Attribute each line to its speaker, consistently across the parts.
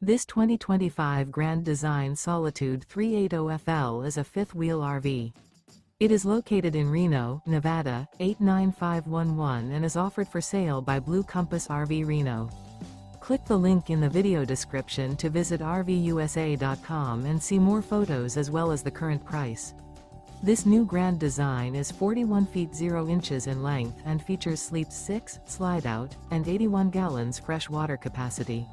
Speaker 1: This 2025 Grand Design Solitude 380FL is a fifth-wheel RV. It is located in Reno, Nevada, 89511 and is offered for sale by Blue Compass RV Reno. Click the link in the video description to visit RVUSA.com and see more photos as well as the current price. This new Grand Design is 41 feet 0 inches in length and features Sleep 6, Slideout, and 81 gallons fresh water capacity.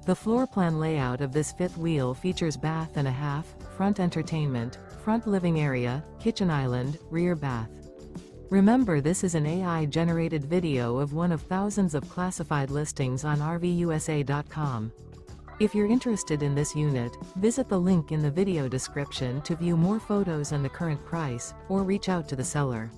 Speaker 1: The floor plan layout of this fifth wheel features bath and a half, front entertainment, front living area, kitchen island, rear bath. Remember, this is an AI-generated video of one of thousands of classified listings on RVUSA.com. If you're interested in this unit, visit the link in the video description to view more photos and the current price, or reach out to the seller.